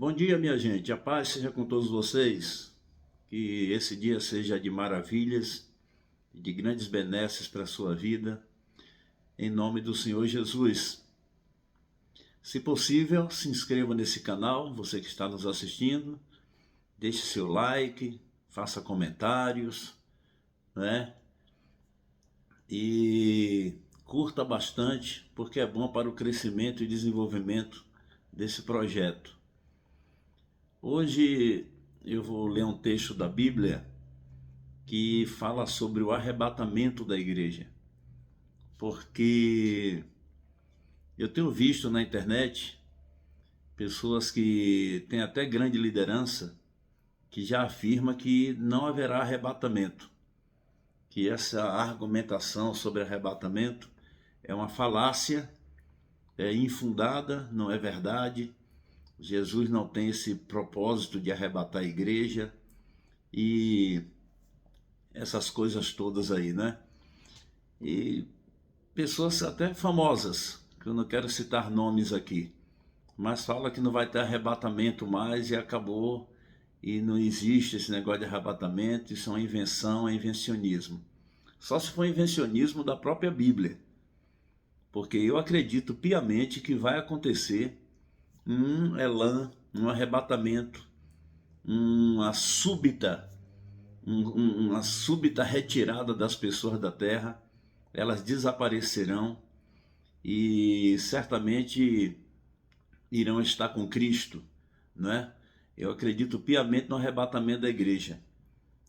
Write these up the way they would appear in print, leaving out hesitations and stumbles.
Bom dia, minha gente. A paz seja com todos vocês. Que esse dia seja de maravilhas e de grandes benesses para a sua vida, em nome do Senhor Jesus. Se possível, se inscreva nesse canal, você que está nos assistindo, deixe seu like, faça comentários, né? E curta bastante, porque é bom para o crescimento e desenvolvimento desse projeto. Hoje eu vou ler um texto da Bíblia que fala sobre o arrebatamento da igreja, porque eu tenho visto na internet pessoas que têm até grande liderança que já afirma que não haverá arrebatamento, que essa argumentação sobre arrebatamento é uma falácia, é infundada, não é verdade. Jesus não tem esse propósito de arrebatar a igreja e essas coisas todas aí, né? E pessoas até famosas, que eu não quero citar nomes aqui, mas fala que não vai ter arrebatamento mais e acabou, e não existe esse negócio de arrebatamento, isso é uma invenção, é invencionismo. Só se for invencionismo da própria Bíblia, porque eu acredito piamente que vai acontecer um elan, um arrebatamento, uma súbita uma súbita retirada das pessoas da terra, elas desaparecerão e certamente irão estar com Cristo, não é? Eu acredito piamente no arrebatamento da igreja.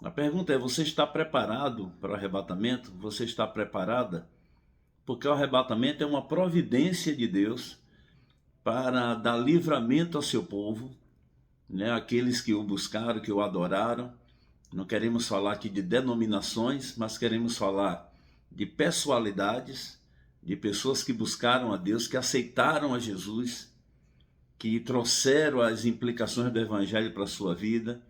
A pergunta é: você está preparado para o arrebatamento? Você está preparada? Porque o arrebatamento é uma providência de Deus para dar livramento ao seu povo, né? Aqueles que o buscaram, que o adoraram. Não queremos falar aqui de denominações, mas queremos falar de pessoalidades, de pessoas que buscaram a Deus, que aceitaram a Jesus, que trouxeram as implicações do Evangelho para a sua vida,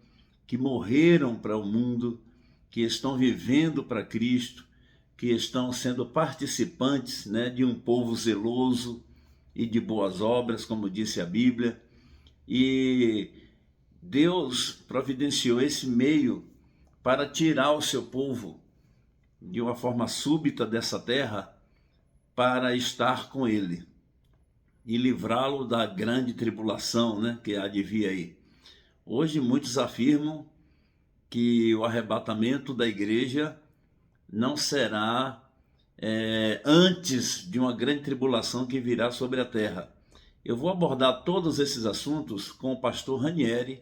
que morreram para o mundo, que estão vivendo para Cristo, que estão sendo participantes, né, de um povo zeloso e de boas obras, como disse a Bíblia. E Deus providenciou esse meio para tirar o seu povo de uma forma súbita dessa terra para estar com ele e livrá-lo da grande tribulação, né, que há de vir aí. Hoje muitos afirmam que o arrebatamento da igreja não será antes de uma grande tribulação que virá sobre a terra. Eu vou abordar todos esses assuntos com o pastor Ranieri,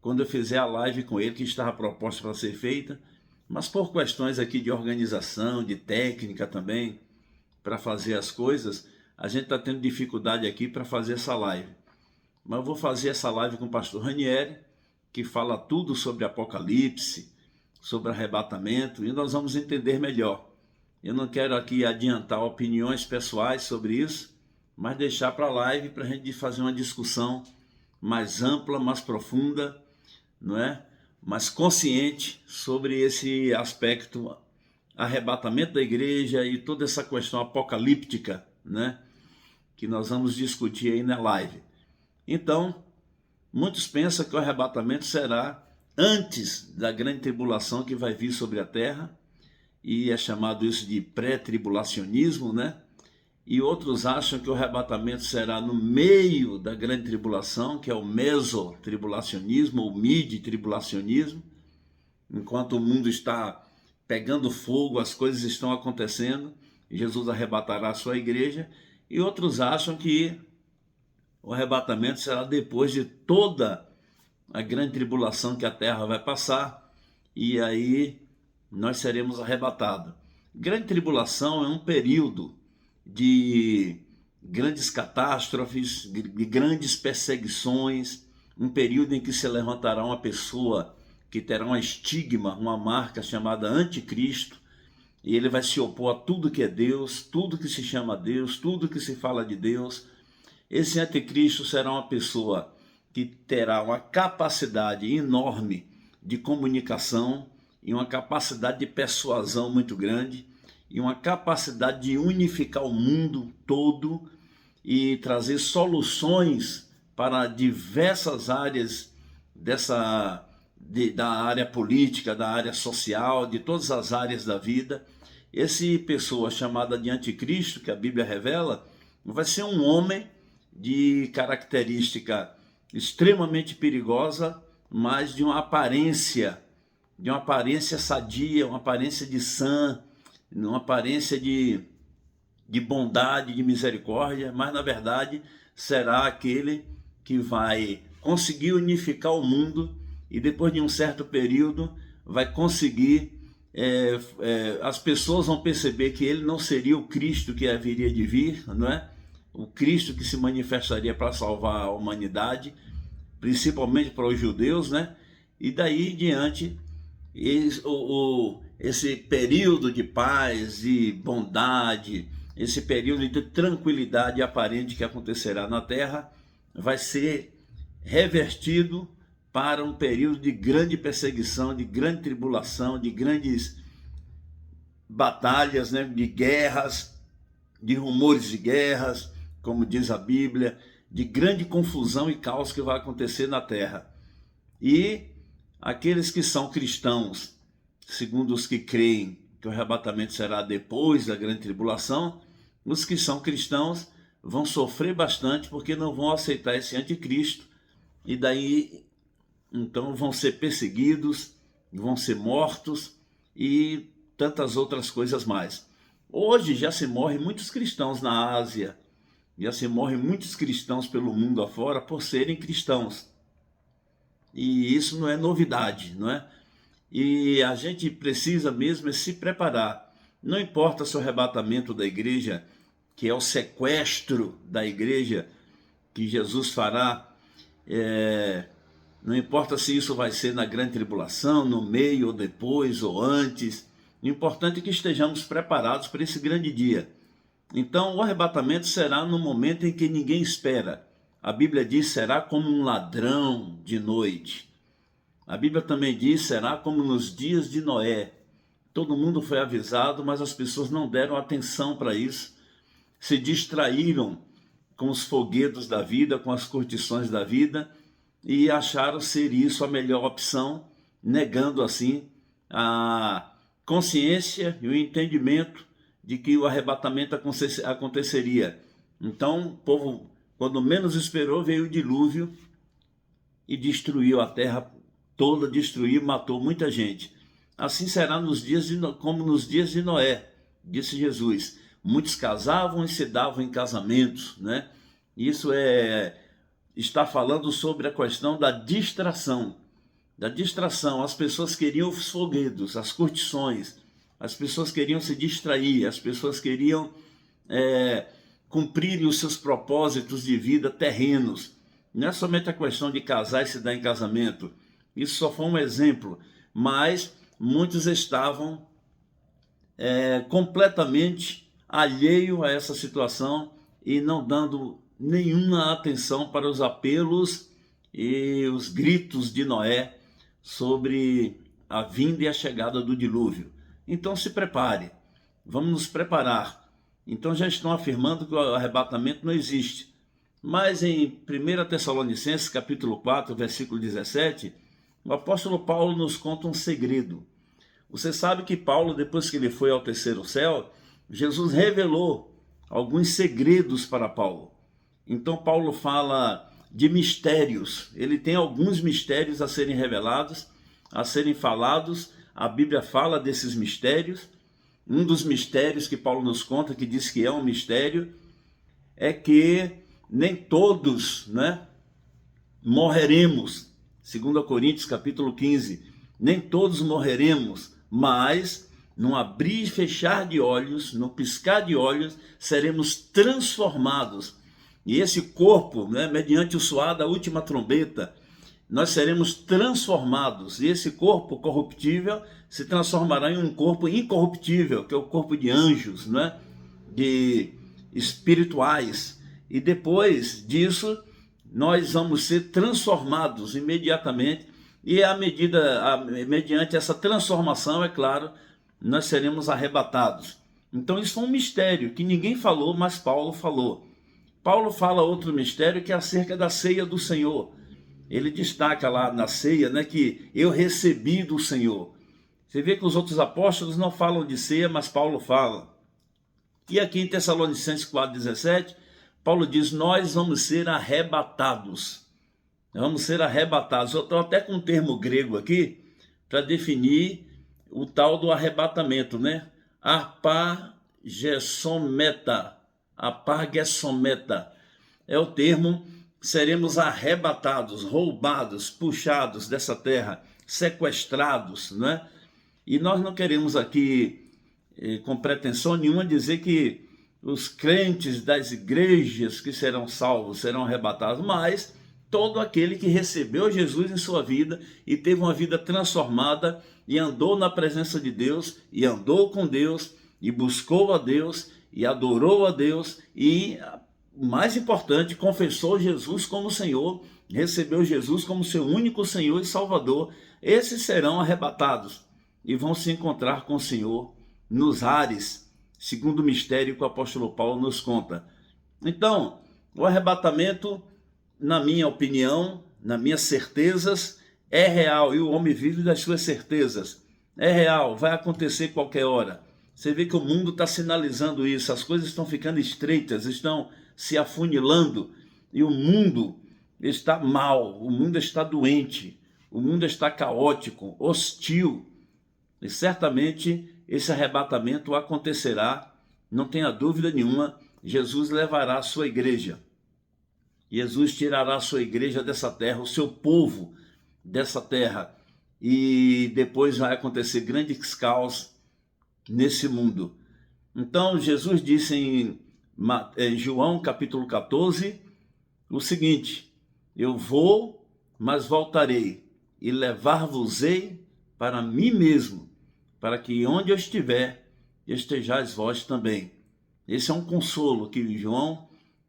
quando eu fizer a live com ele, que estava proposta para ser feita, mas por questões aqui de organização, de técnica também, para fazer as coisas, a gente está tendo dificuldade aqui para fazer essa live. Mas eu vou fazer essa live com o pastor Ranieri, que fala tudo sobre Apocalipse, sobre arrebatamento, e nós vamos entender melhor. Eu não quero aqui adiantar opiniões pessoais sobre isso, mas deixar para a live para a gente fazer uma discussão mais ampla, mais profunda, não é? Mas consciente sobre esse aspecto arrebatamento da igreja e toda essa questão apocalíptica, né? Que nós vamos discutir aí na live. Então, muitos pensam que o arrebatamento será antes da grande tribulação que vai vir sobre a terra, e é chamado isso de pré-tribulacionismo, né? E outros acham que o arrebatamento será no meio da grande tribulação, que é o mesotribulacionismo ou mid-tribulacionismo, enquanto o mundo está pegando fogo, as coisas estão acontecendo, Jesus arrebatará a sua igreja. E outros acham que o arrebatamento será depois de toda a grande tribulação que a terra vai passar, e aí nós seremos arrebatados. Grande tribulação é um período de grandes catástrofes, de grandes perseguições, um período em que se levantará uma pessoa que terá um estigma, uma marca chamada anticristo, e ele vai se opor a tudo que é Deus, tudo que se chama Deus, tudo que se fala de Deus. Esse anticristo será uma pessoa que terá uma capacidade enorme de comunicação e uma capacidade de persuasão muito grande, e uma capacidade de unificar o mundo todo e trazer soluções para diversas áreas da área política, da área social, de todas as áreas da vida. Esse pessoa chamada de anticristo, que a Bíblia revela, vai ser um homem de característica extremamente perigosa, mas de uma aparência sadia, uma aparência de sã, uma aparência de bondade, de misericórdia, mas na verdade será aquele que vai conseguir unificar o mundo e depois de um certo período vai conseguir, as pessoas vão perceber que ele não seria o Cristo que haveria de vir, não é? O Cristo que se manifestaria para salvar a humanidade, principalmente para os judeus, né? E daí em diante, esse período de paz e bondade, esse período de tranquilidade aparente que acontecerá na terra, vai ser revertido para um período de grande perseguição, de grande tribulação, de grandes batalhas, né? De guerras, de rumores de guerras, como diz a Bíblia, de grande confusão e caos que vai acontecer na terra. E aqueles que são cristãos, segundo os que creem que o arrebatamento será depois da grande tribulação, os que são cristãos vão sofrer bastante porque não vão aceitar esse anticristo, e daí então vão ser perseguidos, vão ser mortos e tantas outras coisas mais. Hoje já se morre muitos cristãos na Ásia, já se morre muitos cristãos pelo mundo afora por serem cristãos. E isso não é novidade, não é? E a gente precisa mesmo se preparar. Não importa se o arrebatamento da igreja, que é o sequestro da igreja que Jesus fará, não importa se isso vai ser na grande tribulação, no meio, ou depois, ou antes. O importante é que estejamos preparados para esse grande dia. Então, o arrebatamento será no momento em que ninguém espera. A Bíblia diz, será como um ladrão de noite. A Bíblia também diz, será como nos dias de Noé. Todo mundo foi avisado, mas as pessoas não deram atenção para isso. Se distraíram com os foguetos da vida, com as curtições da vida, e acharam ser isso a melhor opção, negando assim a consciência e o entendimento de que o arrebatamento aconteceria. Então, o povo, quando menos esperou, veio o dilúvio e destruiu a terra toda, destruiu, matou muita gente. Assim será como nos dias de Noé, disse Jesus. Muitos casavam e se davam em casamentos, né? Isso está falando sobre a questão da distração. As pessoas queriam os foguedos, as curtições, as pessoas queriam se distrair, as pessoas queriam cumprir os seus propósitos de vida terrenos. Não é somente a questão de casar e se dar em casamento, isso só foi um exemplo, mas muitos estavam completamente alheios a essa situação e não dando nenhuma atenção para os apelos e os gritos de Noé sobre a vinda e a chegada do dilúvio. Então se prepare, vamos nos preparar. Então já estão afirmando que o arrebatamento não existe. Mas em 1 Tessalonicenses capítulo 4, versículo 17, o apóstolo Paulo nos conta um segredo. Você sabe que Paulo, depois que ele foi ao terceiro céu, Jesus revelou alguns segredos para Paulo. Então Paulo fala de mistérios, ele tem alguns mistérios a serem revelados, a serem falados. A Bíblia fala desses mistérios. Um dos mistérios que Paulo nos conta, que diz que é um mistério, é que nem todos, morreremos. 2 Coríntios capítulo 15, nem todos morreremos, mas num abrir e fechar de olhos, no piscar de olhos, seremos transformados. E esse corpo, mediante o soar da última trombeta, nós seremos transformados. E esse corpo corruptível se transformará em um corpo incorruptível, que é o corpo de anjos, de espirituais. E depois disso, nós vamos ser transformados imediatamente. E mediante essa transformação, é claro, nós seremos arrebatados. Então isso foi um mistério que ninguém falou, mas Paulo falou. Paulo fala outro mistério que é acerca da ceia do Senhor. Ele destaca lá na ceia, né, que eu recebi do Senhor. Você vê que os outros apóstolos não falam de ceia, mas Paulo fala. E aqui em Tessalonicenses 4,17, Paulo diz, nós vamos ser arrebatados. Vamos ser arrebatados. Eu estou até com um termo grego aqui, para definir o tal do arrebatamento, né? Apagesometa. Apagesometa. É o termo, seremos arrebatados, roubados, puxados dessa terra, sequestrados, né? E nós não queremos aqui, com pretensão nenhuma, dizer que os crentes das igrejas que serão salvos serão arrebatados, mas todo aquele que recebeu Jesus em sua vida e teve uma vida transformada e andou na presença de Deus e andou com Deus e buscou a Deus e adorou a Deus e, o mais importante, confessou Jesus como Senhor, recebeu Jesus como seu único Senhor e Salvador, esses serão arrebatados e vão se encontrar com o Senhor nos ares, segundo o mistério que o apóstolo Paulo nos conta. Então, o arrebatamento, na minha opinião, nas minhas certezas, é real, e o homem vive das suas certezas. É real, vai acontecer qualquer hora. Você vê que o mundo está sinalizando isso, as coisas estão ficando estreitas, estão se afunilando, e o mundo está mal, o mundo está doente, o mundo está caótico, hostil, e certamente esse arrebatamento acontecerá, não tenha dúvida nenhuma. Jesus levará a sua igreja. Jesus tirará a sua igreja dessa terra, o seu povo dessa terra, e depois vai acontecer grandes caos nesse mundo. Então Jesus disse em João capítulo 14 o seguinte: eu vou, mas voltarei, e levar-vos-ei para mim mesmo, para que onde eu estiver, estejais vós também. Esse é um consolo que João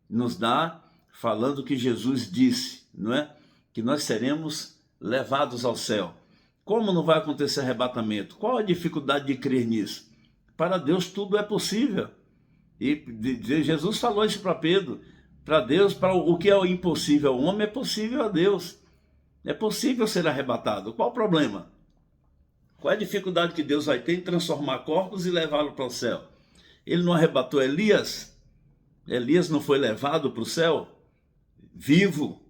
nos dá, falando que Jesus disse, não é? Que nós seremos levados ao céu. Como não vai acontecer arrebatamento? Qual a dificuldade de crer nisso? Para Deus tudo é possível. E Jesus falou isso para Pedro. Para Deus, para o que é o impossível ao homem, é possível a Deus. É possível ser arrebatado. Qual o problema? Qual é a dificuldade que Deus vai ter em transformar corpos e levá-lo para o céu? Ele não arrebatou Elias? Elias não foi levado para o céu? Vivo.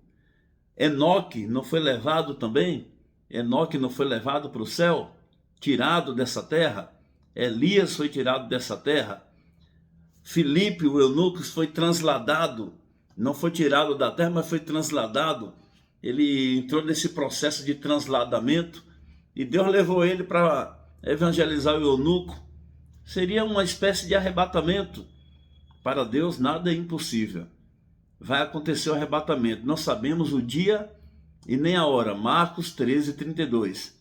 Enoque não foi levado também? Enoque não foi levado para o céu? Tirado dessa terra? Elias foi tirado dessa terra? Filipe, o eunuco, foi transladado. Não foi tirado da terra, mas foi transladado. Ele entrou nesse processo de transladamento e Deus levou ele para evangelizar o eunuco. Seria uma espécie de arrebatamento. Para Deus nada é impossível. Vai acontecer o arrebatamento. Não sabemos o dia e nem a hora. Marcos 13:32.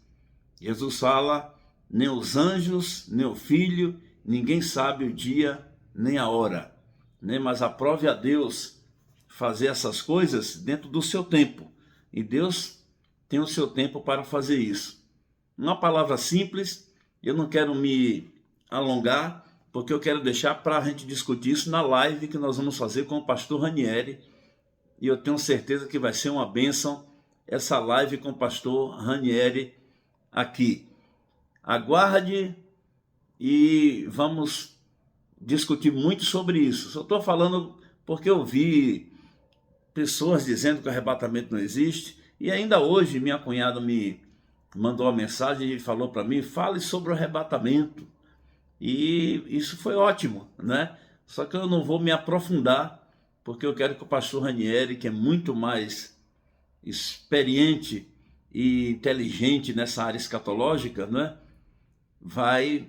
Jesus fala, nem os anjos, nem o Filho, ninguém sabe o dia nem a hora. Mas aprove a Deus fazer essas coisas dentro do seu tempo. E Deus tem o seu tempo para fazer isso. Uma palavra simples, eu não quero me alongar, porque eu quero deixar para a gente discutir isso na live que nós vamos fazer com o pastor Ranieri, e eu tenho certeza que vai ser uma bênção essa live com o pastor Ranieri aqui. Aguarde e vamos discutir muito sobre isso. Só estou falando porque eu vi pessoas dizendo que o arrebatamento não existe, e ainda hoje minha cunhada me mandou uma mensagem e falou para mim, fale sobre o arrebatamento. E isso foi ótimo, né? Só que eu não vou me aprofundar, porque eu quero que o pastor Ranieri, que é muito mais experiente e inteligente nessa área escatológica, né?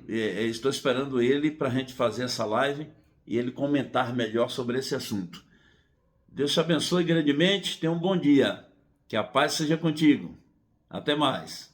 Estou esperando ele para a gente fazer essa live e ele comentar melhor sobre esse assunto. Deus te abençoe grandemente, tenha um bom dia, que a paz seja contigo. Até mais.